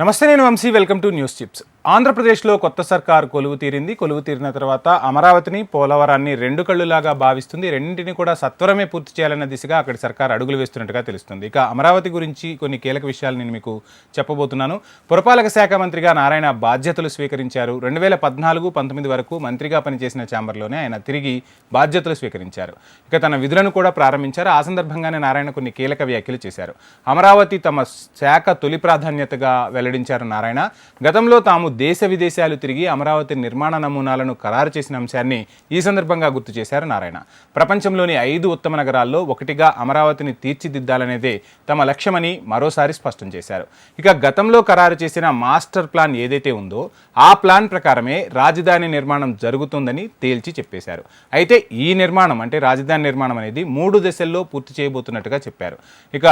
నమస్తే, నేను Vamshi. Welcome to news chips. ఆంధ్రప్రదేశ్లో కొత్త సర్కార్ కొలువు తీరింది. కొలువు తీరిన తర్వాత అమరావతిని, పోలవరాన్ని రెండు కళ్ళులాగా భావిస్తుంది. రెండింటిని కూడా సత్వరమే పూర్తి చేయాలన్న దిశగా అక్కడి సర్కార్ అడుగులు వేస్తున్నట్టుగా తెలుస్తుంది. ఇక అమరావతి గురించి కొన్ని కీలక విషయాలు నేను మీకు చెప్పబోతున్నాను. పురపాలక శాఖ మంత్రిగా నారాయణ బాధ్యతలు స్వీకరించారు. 2014-19 వరకు మంత్రిగా పనిచేసిన ఛాంబర్లోనే ఆయన తిరిగి బాధ్యతలు స్వీకరించారు. ఇక తన విధులను కూడా ప్రారంభించారు. ఆ సందర్భంగానే నారాయణ కొన్ని కీలక వ్యాఖ్యలు చేశారు. అమరావతి తమ శాఖ తొలి ప్రాధాన్యతగా వెల్లడించారు నారాయణ. గతంలో తాము దేశ విదేశాలు తిరిగి అమరావతి నిర్మాణ నమూనాలను ఖరారు చేసిన అంశాన్ని ఈ సందర్భంగా గుర్తు చేశారు నారాయణ. ప్రపంచంలోని 5 ఉత్తమ నగరాల్లో ఒకటిగా అమరావతిని తీర్చిదిద్దాలనేదే తమ లక్ష్యమని మరోసారి స్పష్టం చేశారు. ఇక గతంలో ఖరారు చేసిన మాస్టర్ ప్లాన్ ఏదైతే ఉందో ఆ ప్లాన్ ప్రకారమే రాజధాని నిర్మాణం జరుగుతుందని తేల్చి చెప్పేశారు. అయితే ఈ నిర్మాణం అంటే రాజధాని నిర్మాణం అనేది 3 దశల్లో పూర్తి చేయబోతున్నట్టుగా చెప్పారు. ఇక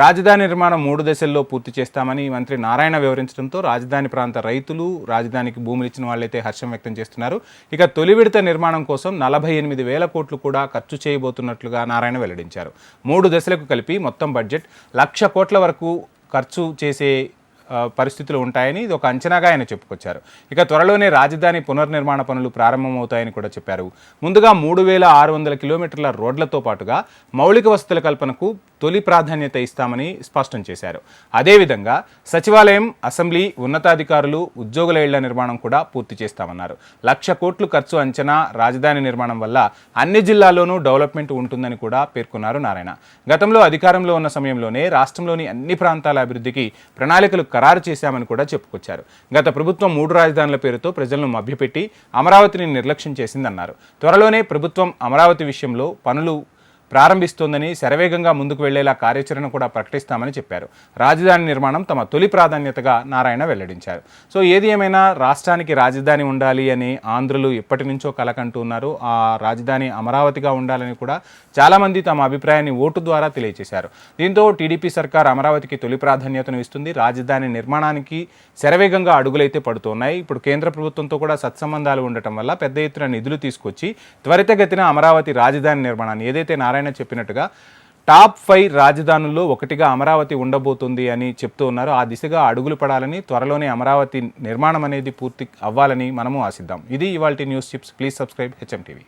రాజధాని నిర్మాణం 3 దశల్లో పూర్తి చేస్తామని మంత్రి నారాయణ వివరించడంతో రాజధాని ప్రాంత రైతులు, రాజధానికి భూములు ఇచ్చిన వాళ్ళైతే హర్షం వ్యక్తం చేస్తున్నారు. ఇక తొలి విడత నిర్మాణం కోసం 48,000 కోట్లు కూడా ఖర్చు చేయబోతున్నట్లుగా నారాయణ వెల్లడించారు. 3 దశలకు కలిపి మొత్తం బడ్జెట్ 1,00,000 కోట్ల వరకు ఖర్చు చేసే పరిస్థితులు ఉంటాయని ఇది ఒక అంచనాగా ఆయన చెప్పుకొచ్చారు. ఇక త్వరలోనే రాజధాని పునర్నిర్మాణ పనులు ప్రారంభమవుతాయని కూడా చెప్పారు. ముందుగా 3,600 కిలోమీటర్ల రోడ్లతో పాటుగా మౌలిక వసతుల కల్పనకు తొలి ప్రాధాన్యత ఇస్తామని స్పష్టం చేశారు. అదేవిధంగా సచివాలయం, అసెంబ్లీ, ఉన్నతాధికారులు, ఉద్యోగుల ఇళ్ల నిర్మాణం కూడా పూర్తి చేస్తామన్నారు. 1,00,000 కోట్లు ఖర్చు అంచనా రాజధాని నిర్మాణం వల్ల అన్ని జిల్లాల్లోనూ డెవలప్మెంట్ ఉంటుందని కూడా పేర్కొన్నారు నారాయణ. గతంలో అధికారంలో ఉన్న సమయంలోనే రాష్ట్రంలోని అన్ని ప్రాంతాల అభివృద్ధికి ప్రణాళికలు ఖరారు చేశామని కూడా చెప్పుకొచ్చారు. గత ప్రభుత్వం 3 రాజధానుల పేరుతో ప్రజలను మభ్యపెట్టి అమరావతిని నిర్లక్ష్యం చేసిందన్నారు. త్వరలోనే ప్రభుత్వం అమరావతి విషయంలో పనులు ప్రారంభిస్తోందని, శరవేగంగా ముందుకు వెళ్లేలా కార్యాచరణ కూడా ప్రకటిస్తామని చెప్పారు. రాజధాని నిర్మాణం తమ తొలి ప్రాధాన్యతగా నారాయణ వెల్లడించారు. సో ఏది ఏమైనా రాష్ట్రానికి రాజధాని ఉండాలి అని ఆంధ్రులు ఎప్పటి నుంచో కలకంటూ ఉన్నారు. ఆ రాజధాని అమరావతిగా ఉండాలని కూడా చాలామంది తమ అభిప్రాయాన్ని ఓటు ద్వారా తెలియజేశారు. దీంతో టీడీపీ సర్కార్ అమరావతికి తొలి ప్రాధాన్యతను ఇస్తుంది. రాజధాని నిర్మాణానికి శరవేగంగా అడుగులైతే పడుతున్నాయి. ఇప్పుడు కేంద్ర ప్రభుత్వంతో కూడా సత్సంబంధాలు ఉండటం వల్ల పెద్ద ఎత్తున నిధులు తీసుకొచ్చి త్వరితగతిన అమరావతి రాజధాని నిర్మాణాన్ని ఏదైతే నారాయణ చెప్పినట్టుగా టాప్ 5 రాజధానుల్లో ఒకటిగా అమరావతి ఉండబోతుంది అని చెప్తూ ఉన్నారు. ఆ దిశగా అడుగులు పడాలని, త్వరలోనే అమరావతి నిర్మాణం అనేది పూర్తి అవ్వాలని మనము ఆశిద్దాం. ఇది ఇవాల్టి news chips. Please subscribe HM TV.